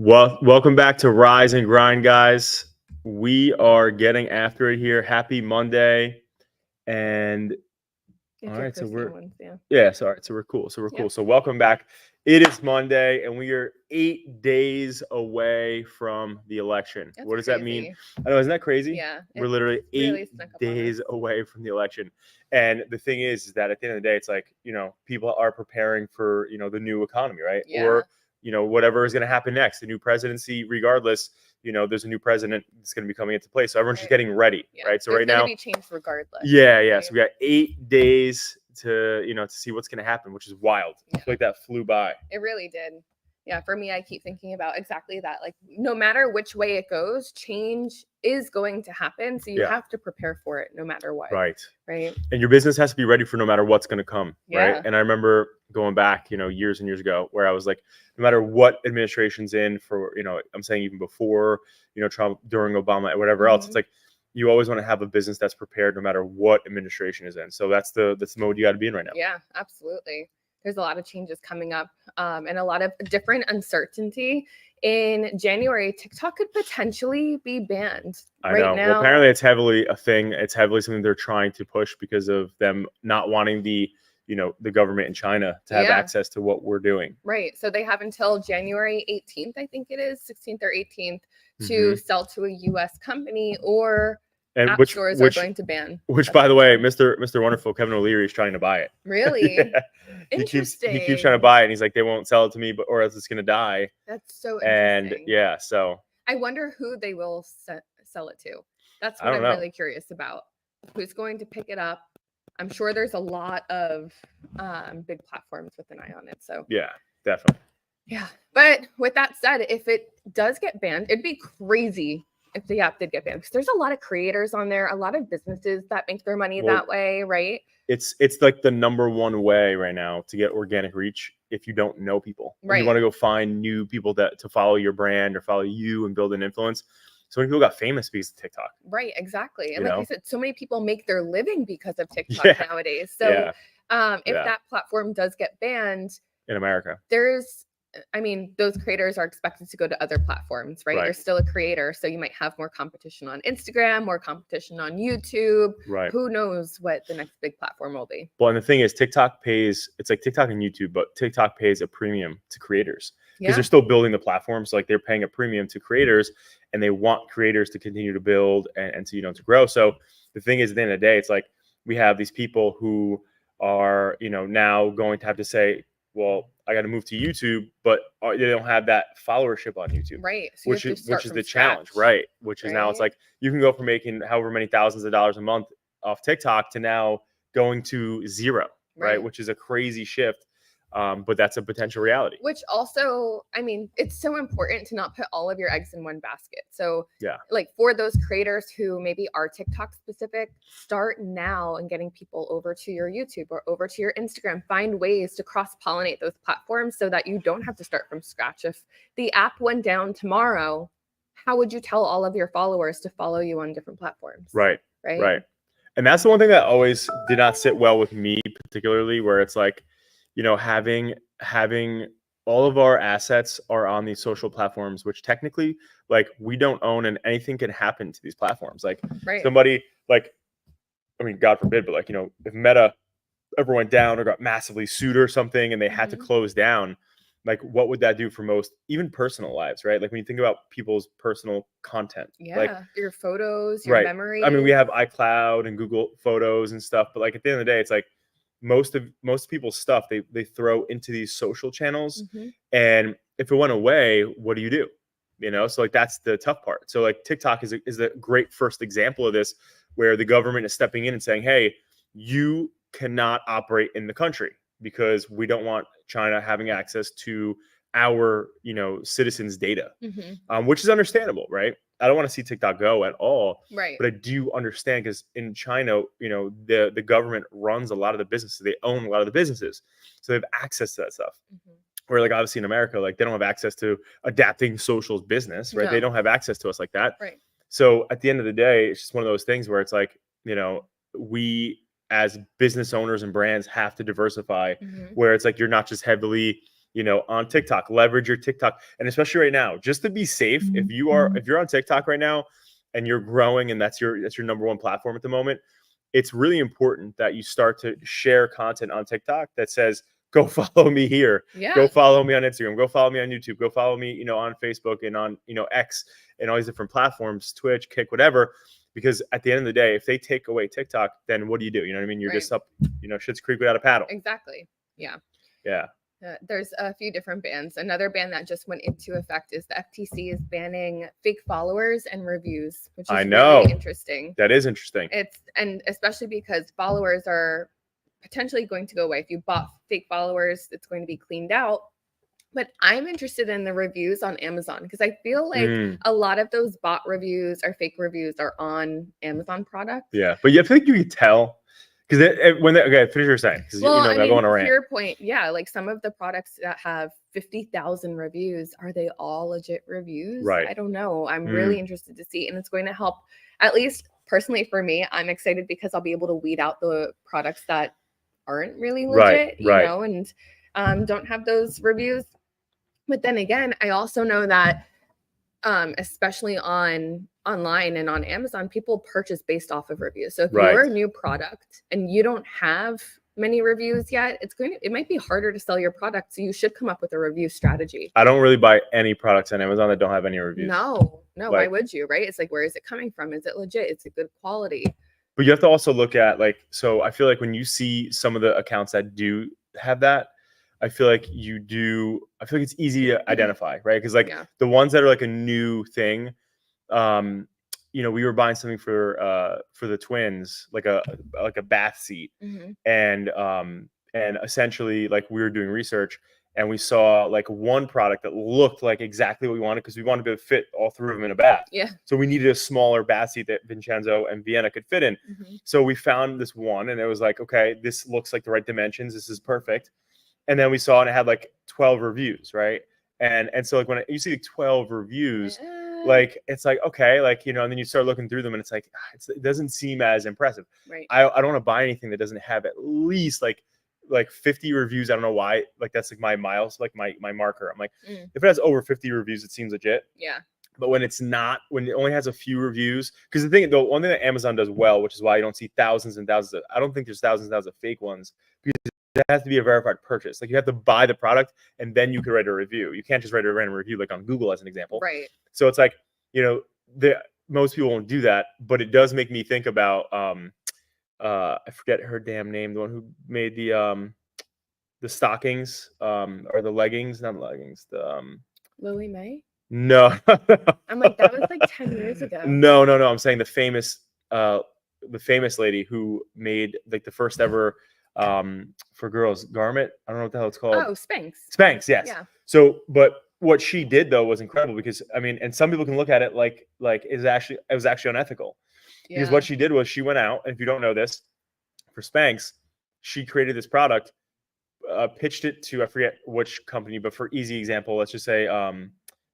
Well, welcome back to Rise and Grind, guys. We are getting after it here. Happy Monday. And It's all your right, so Christian ones, yeah. So we're cool. Yep. So welcome back. It is Monday, and we are 8 days away from the election. That's What does that mean? crazy. I know, isn't that crazy? Yeah. We're It literally really 8 snuck up on days us. away from the election. And the thing is that at the end of the day, it's like, people are preparing for, the new economy, right? Yeah. Or, whatever is going to happen next, the new presidency, regardless, there's a new president that's going to be coming into place. So everyone's just Right. getting ready, Yeah. right? So There's right gonna now, be change regardless. yeah. right? So we got 8 days to see what's going to happen, which is wild. I Yeah. feel like that flew by. It really did. Yeah, for me, I keep thinking about exactly that. Like, no matter which way it goes, change is going to happen. So you Yeah. have to prepare for it no matter what. Right. Right. And your business has to be ready for no matter what's going to come, right? Yeah. And I remember going back, years and years ago, where I was like, no matter what administration's in for, I'm saying even before, Trump, during Obama, whatever else, it's like you always want to have a business that's prepared no matter what administration is in. So that's the mode you got to be in right now. Yeah, absolutely. There's a lot of changes coming up, and a lot of different uncertainty. In January, TikTok could potentially be banned. I right know. now, Well, apparently it's heavily a thing. It's heavily something they're trying to push because of them not wanting the government in China to have Yeah. access to what we're doing. Right. So they have until January 18th, I think it is, 16th or 18th, to sell to a US company, or And app which stores are going to ban. Which, by the way, Mr. Wonderful Kevin O'Leary is trying to buy it. Really? Yeah. Interesting. He keeps trying to buy it, and he's like, they won't sell it to me, or else it's gonna die. That's so And interesting. yeah, so I wonder who they will sell it to. That's I what don't I'm know. really curious about. Who's going to pick it up? I'm sure there's a lot of big platforms with an eye on it. So yeah, definitely. yeah. But with that said, if it does get banned, it'd be crazy if the app did get banned, because there's a lot of creators on there, a lot of businesses that make their money that way, right? It's like the number one way right now to get organic reach if you don't know people. Right. You want to go find new people to follow your brand or follow you and build an influence. So many people got famous because of TikTok. Right, exactly. And You like know? I said, so many people make their living because of TikTok Yeah. nowadays. So Yeah. if Yeah. that platform does get banned, In America. those creators are expected to go to other platforms, right? Right. You're still a creator, so you might have more competition on Instagram, more competition on YouTube. Right. Who knows what the next big platform will be? Well, and the thing is, TikTok pays, it's like TikTok and YouTube, but TikTok pays a premium to creators because Yeah, they're still building the platform. So like they're paying a premium to creators, and they want creators to continue to build and to, to grow. So the thing is, at the end of the day, it's like we have these people who are, now going to have to say, well, I got to move to YouTube, but they don't have that followership on YouTube. right. So Which is the scratch, challenge, right? Which is now it's right? like you can go from making however many thousands of dollars a month off TikTok to now going to zero, right? Which is a crazy shift, but that's a potential reality. Which also, it's so important to not put all of your eggs in one basket. So Yeah. like for those creators who maybe are TikTok specific, start now and getting people over to your YouTube or over to your Instagram. Find ways to cross-pollinate those platforms so that you don't have to start from scratch. If the app went down tomorrow, how would you tell all of your followers to follow you on different platforms? Right. Right. Right. And that's the one thing that always did not sit well with me, particularly, where it's like, having all of our assets are on these social platforms, which technically, like, we don't own, and anything can happen to these platforms. Like Right. somebody, like, God forbid, but like, if Meta ever went down or got massively sued or something and they had to close down, like, what would that do for most, even personal lives, right? Like when you think about people's personal content, Yeah. like, Your photos, your right. memory. We have iCloud and Google Photos and stuff, but like at the end of the day, it's like most people's stuff they throw into these social channels, and if it went away, what do you do? So like that's the tough part. So like TikTok is a great first example of this, where the government is stepping in and saying, hey, you cannot operate in the country because we don't want China having access to our citizens' data, which is understandable, right? I don't want to see TikTok go at all, Right. but I do understand, because in China, the government runs a lot of the businesses. They own a lot of the businesses, so they have access to that stuff. Where like obviously in America, like they don't have access to adapting social's business, right? No. They don't have access to us like that. Right. So at the end of the day, it's just one of those things where it's like, we as business owners and brands have to diversify, where it's like you're not just heavily on TikTok. Leverage your TikTok, and especially right now, just to be safe. If you're on TikTok right now and you're growing, and that's your number one platform at the moment, it's really important that you start to share content on TikTok that says, go follow me here. Yeah. Go follow me on Instagram. Go follow me on YouTube. Go follow me, on Facebook and on, X and all these different platforms, Twitch, Kick, whatever. Because at the end of the day, if they take away TikTok, then what do? You know what I mean? You're just up, Schitt's Creek without a paddle. Exactly. Yeah. Yeah. There's a few different bans. Another ban that just went into effect is the FTC is banning fake followers and reviews, which is really interesting. That is interesting. And especially because followers are potentially going to go away. If you bought fake followers, it's going to be cleaned out. But I'm interested in the reviews on Amazon because I feel like a lot of those bot reviews or fake reviews are on Amazon products. Yeah, but I feel like you can tell. Because finish your saying. Well, going around. To your point, yeah, like some of the products that have 50,000 reviews, are they all legit reviews? Right. I don't know. I'm really interested to see, and it's going to help. At least personally for me, I'm excited because I'll be able to weed out the products that aren't really legit, you know, and don't have those reviews. But then again, I also know that, especially online and on Amazon, people purchase based off of reviews. So if you're a new product and you don't have many reviews yet, it might be harder to sell your product. So you should come up with a review strategy. I don't really buy any products on Amazon that don't have any reviews. No, why would you? Right? It's like, where is it coming from? Is it legit? Is it good quality? But you have to also look at so I feel like when you see some of the accounts that do have that, I feel like it's easy to identify, right? Because the ones that are like a new thing, we were buying something for the twins, like a bath seat, and essentially we were doing research and we saw one product that looked like exactly what we wanted because we wanted to fit all three of them in a bath. Yeah. So we needed a smaller bath seat that Vincenzo and Vienna could fit in. So we found this one and it was like, okay, this looks like the right dimensions. This is perfect. And then we saw and it had 12 reviews, right? And so when you see 12 reviews, it's like, okay, and then you start looking through them and it's like, it doesn't seem as impressive. Right. I don't want to buy anything that doesn't have at least 50 reviews. I don't know why. That's my miles, my marker. I'm like, if it has over 50 reviews, it seems legit. Yeah. But when it's not, when it only has a few reviews, because the one thing that Amazon does well, which is why you don't see thousands and thousands I don't think there's thousands and thousands of fake ones, because that has to be a verified purchase. You have to buy the product and then you can write a review. You can't just write a random review on Google as an example. Right. So it's most people won't do that, but it does make me think about I forget her damn name, the one who made the stockings or the leggings, not leggings, Lily May? No. I'm like, that was 10 years ago. No. I'm saying the famous lady who made the first ever for girls garment. I don't know what the hell it's called. Oh, Spanx. Spanx, yes. Yeah. So, but what she did though was incredible because and some people can look at it it was actually unethical. Yeah. Because what she did was she went out, and if you don't know this, for Spanx, she created this product, pitched it to I forget which company, but for easy example, let's just say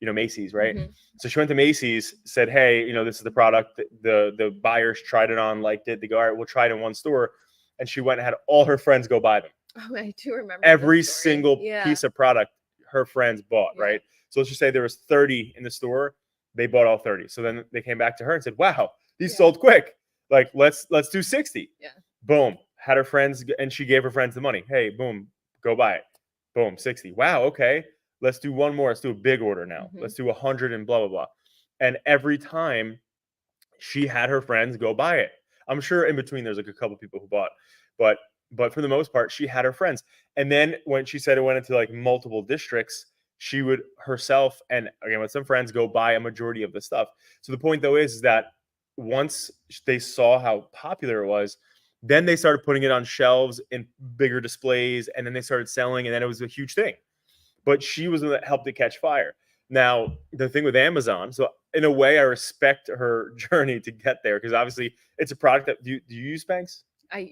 Macy's, right? So she went to Macy's, said, hey, this is the product. The buyers tried it on, liked it. They go, all right, we'll try it in one store. And she went and had all her friends go buy them. Oh, I do remember. Every single piece of product her friends bought, right? So let's just say there was 30 in the store. They bought all 30. So then they came back to her and said, wow, these sold quick. Let's do 60. Yeah. Boom. Had her friends, and she gave her friends the money. Hey, boom, go buy it. Boom, 60. Wow, okay. Let's do one more. Let's do a big order now. Let's do 100 and blah, blah, blah. And every time she had her friends go buy it. I'm sure in between there's a couple people who bought, but for the most part, she had her friends. And then when she said it went into multiple districts, she would herself and again with some friends go buy a majority of the stuff. So the point though is that once they saw how popular it was, then they started putting it on shelves in bigger displays, and then they started selling, and then it was a huge thing. But she was the one that helped it catch fire. Now, the thing with Amazon, so in a way, I respect her journey to get there because obviously it's a product that do you use Spanx? I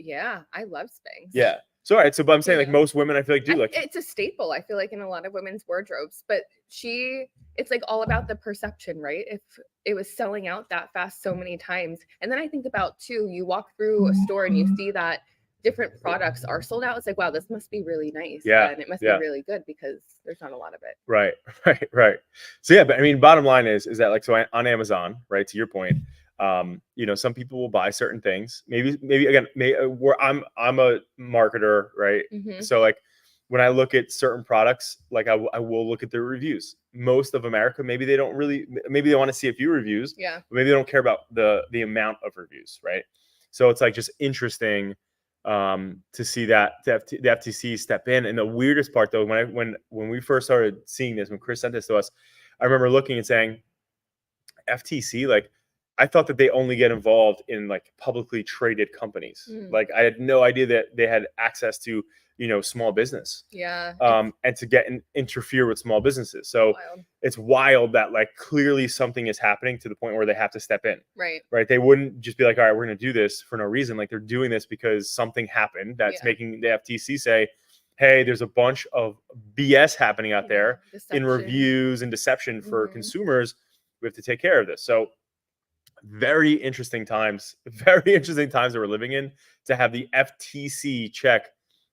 love Spanx. Yeah. So all right. So, but I'm saying most women, I feel do it's a staple. I feel in a lot of women's wardrobes, but it's all about the perception, right? If it was selling out that fast so many times, and then I think about too, you walk through a store and you see that different products are sold out, it's like, wow, this must be really nice. Yeah, And it must yeah. be really good because there's not a lot of it. Right, right. So yeah, but I mean, bottom line is that like, so on Amazon, right? To your point, you know, some people will buy certain things. Maybe again, where I'm a marketer, right? Mhm. So like, when I look at certain products, like I will look at their reviews. Most of America, maybe they don't really, maybe they want to see a few reviews, Yeah. but maybe they don't care about the amount of reviews, right? So it's like just interesting to see that the FTC step in. And the weirdest part though, when we first started seeing this, when Chris sent this to us, I remember looking and saying, FTC, like, I thought that they only get involved in like publicly traded companies. Like I had no idea that they had access to, you know, small business. Yeah. And to get interfere with small businesses. So Wild. it's wild that like clearly something is happening to the point where they have to step in. Right. Right. They wouldn't just be like, all right, we're going to do this for no reason. Like they're doing this because something happened that's making the FTC say, hey, there's a bunch of BS happening out there in reviews and deception for consumers. We have to take care of this. So very interesting times that we're living in, to have the FTC check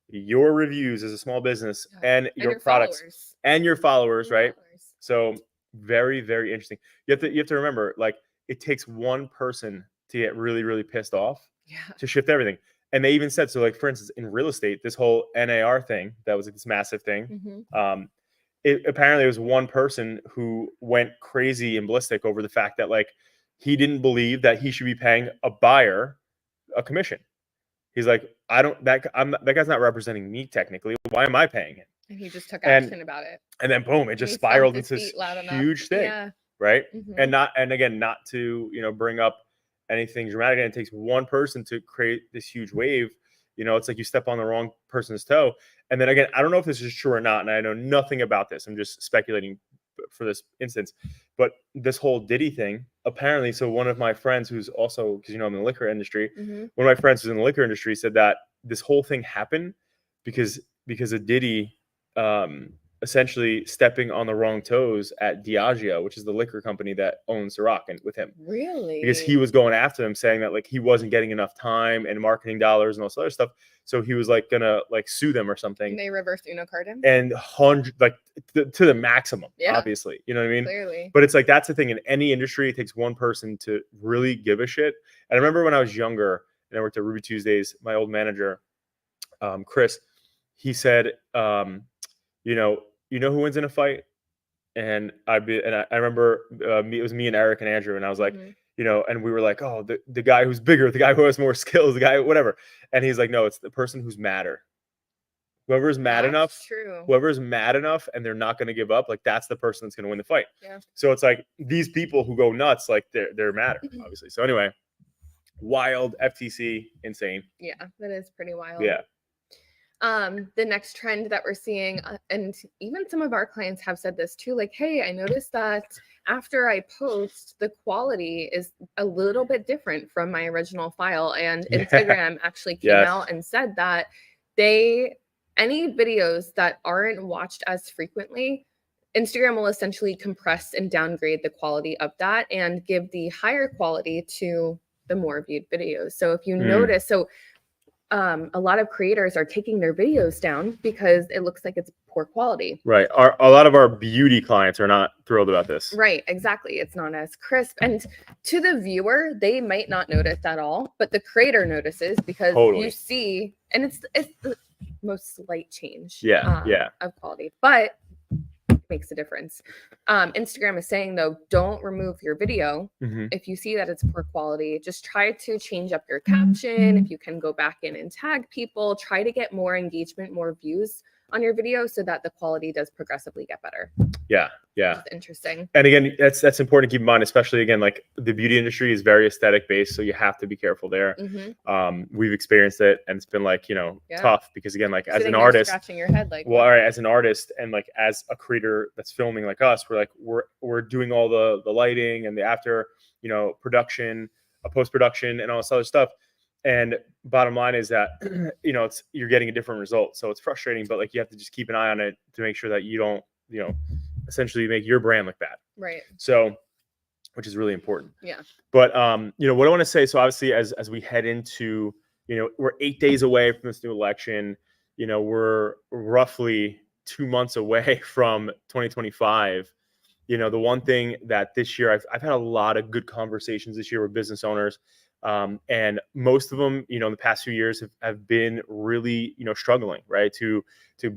your reviews as a small business and your products followers. And your followers, right? So very, very interesting. You have to remember, like, it takes one person to get really, really pissed off to shift everything. And they even said, so like, for instance, in real estate, this whole NAR thing, that was like this massive thing. Apparently it was one person who went crazy and ballistic over the fact that like he didn't believe that he should be paying a buyer a commission. He's like, that guy's not representing me technically. Why am I paying him? And he just took action about it. And then boom, it just spiraled into this huge thing. Right. And again, not to, you know, bring up anything dramatic. And it takes one person to create this huge wave. You know, it's like you step on the wrong person's toe. And then again, I don't know if this is true or not, and I know nothing about this. I'm just speculating for this instance. But this whole Diddy thing, apparently, so one of my friends who's also, because you know I'm in the liquor industry, one of my friends who's in the liquor industry said that this whole thing happened because of Diddy essentially stepping on the wrong toes at Diageo, which is the liquor company that owns Ciroc, and with him. Really? Because he was going after them, saying that like he wasn't getting enough time and marketing dollars and all this other stuff. So he was like gonna like sue them or something. And they reversed Uno card him? And to the maximum, obviously. You know what I mean? Clearly. But it's like, that's the thing. In any industry, it takes one person to really give a shit. And I remember when I was younger and I worked at Ruby Tuesdays, my old manager, Chris, he said, you know who wins in a fight? And I remember it was me and Eric and Andrew, and I was like, you know, and we were like, oh, the guy who's bigger, the guy who has more skills, the guy, whatever. And he's like, no, it's the person who's madder. Whoever's mad enough, whoever's mad enough, and they're not going to give up, like that's the person that's going to win the fight. Yeah. So it's like these people who go nuts, like they're madder, obviously. So anyway, wild, FTC, insane. Yeah, that is pretty wild. Yeah. The next trend that we're seeing, and even some of our clients have said this too, like, hey, I noticed that after I post, the quality is a little bit different from my original file. And Instagram actually came out and said that any videos that aren't watched as frequently, Instagram will essentially compress and downgrade the quality of that and give the higher quality to the more viewed videos. So if you notice, a lot of creators are taking their videos down because it looks like it's poor quality. Right. A lot of our beauty clients are not thrilled about this. Right. Exactly. It's not as crisp. And to the viewer, they might not notice at all, but the creator notices because you see, and it's the most slight change of quality, but it makes a difference. Instagram is saying, though, don't remove your video if you see that it's poor quality. Just try to change up your caption. If you can go back in and tag people, try to get more engagement, more views on your video so that the quality does progressively get better. Yeah. That's interesting. And again, that's important to keep in mind, especially again, like the beauty industry is very aesthetic based. So you have to be careful there. We've experienced it, and it's been like, you know, tough because again, like as an artist, scratching your head, like, well, all right, as an artist and like as a creator that's filming like us, we're doing all the lighting and the after, you know, production, post-production and all this other stuff. And bottom line is that, you know, you're getting a different result. So it's frustrating, but like you have to just keep an eye on it to make sure that you don't, you know, essentially make your brand look bad. Right. So, which is really important. Yeah. But you know, what I want to say, so obviously as we head into, we're 8 days away from this new election. We're roughly 2 months away from 2025. The one thing that this year I've had a lot of good conversations this year with business owners, and most of them, in the past few years have been really, struggling, right, to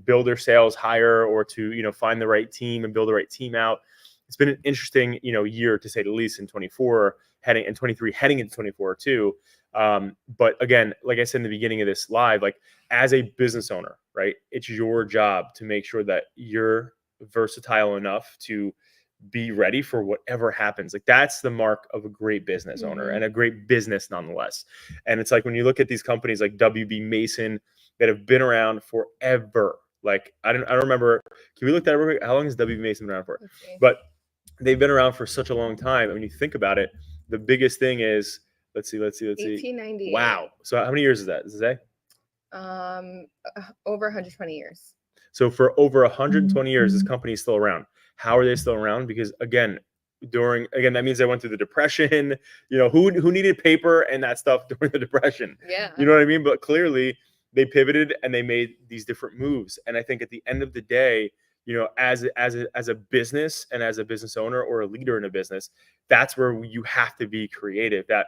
build their sales higher, or to, find the right team and build the right team out. It's been an interesting, year to say the least in 24, heading in 23, heading into 24 too. But again, like I said in the beginning of this live, like as a business owner, right, it's your job to make sure that you're versatile enough to be ready for whatever happens. Like that's the mark of a great business owner and a great business nonetheless. And it's like when you look at these companies like WB Mason that have been around forever. Like I don't remember. Can we look that up? How long has WB Mason been around for? But they've been around for such a long time. And when you think about it, the biggest thing is let's see. 1898. Wow. So how many years is that? Does it say? Over 120 years. So for over 120 years, this company is still around. How are they still around? Because again, that means they went through the Depression. Who needed paper and that stuff during the Depression? Yeah. You know what I mean? But clearly they pivoted and they made these different moves. And I think at the end of the day, as a business and as a business owner or a leader in a business, that's where you have to be creative. That,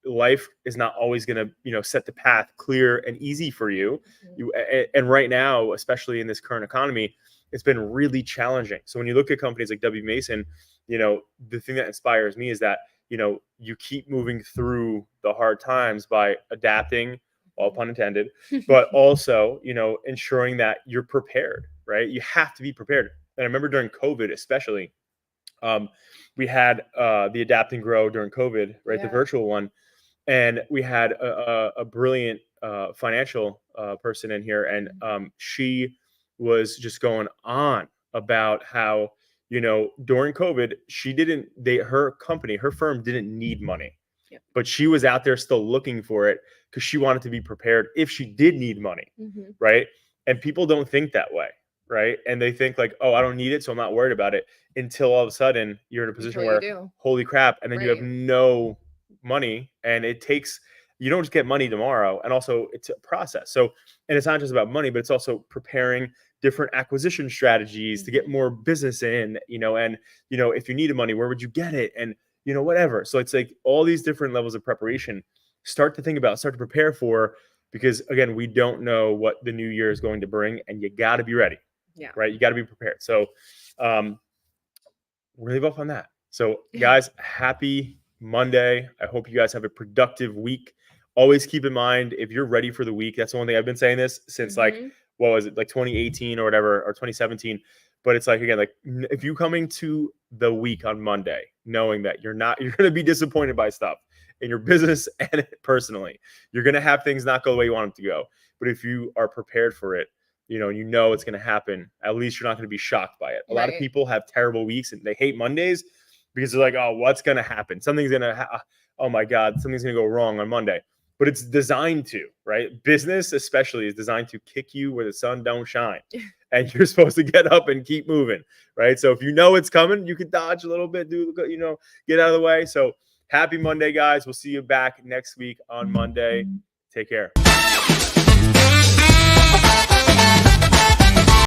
life is not always going to, set the path clear and easy for you. And right now, especially in this current economy, it's been really challenging. So when you look at companies like WB Mason, the thing that inspires me is that, you keep moving through the hard times by adapting, all pun intended, but also, ensuring that you're prepared, right? You have to be prepared. And I remember during COVID, especially, we had the Adapt and Grow during COVID, right? The virtual one. And we had a brilliant financial person in here, and she was just going on about how, during COVID, her firm didn't need money, but she was out there still looking for it because she wanted to be prepared if she did need money, right? And people don't think that way, right? And they think like, oh, I don't need it, so I'm not worried about it, until all of a sudden you're in a position where, holy crap, and then you have no money, and you don't just get money tomorrow. And also it's a process. So, and it's not just about money, but it's also preparing different acquisition strategies to get more business in, and, if you needed money, where would you get it? And, whatever. So it's like all these different levels of preparation, start to prepare for, because again, we don't know what the new year is going to bring, and you got to be ready. Yeah. Right. You got to be prepared. So, we'll leave off on that. So guys, happy Monday. I hope you guys have a productive week. Always keep in mind, if you're ready for the week, that's the one thing I've been saying this since like 2018 or whatever, or 2017. But it's like, again, like if you coming to the week on Monday, knowing that you're going to be disappointed by stuff in your business and personally, you're going to have things not go the way you want them to go. But if you are prepared for it, it's going to happen, at least you're not going to be shocked by it. A lot of people have terrible weeks and they hate Mondays because they're like, oh, what's going to happen? Something's going to, oh my God, something's going to go wrong on Monday. But it's designed to, right? Business especially is designed to kick you where the sun don't shine. And you're supposed to get up and keep moving, right? So if it's coming, you can dodge a little bit, get out of the way. So happy Monday, guys. We'll see you back next week on Monday. Take care.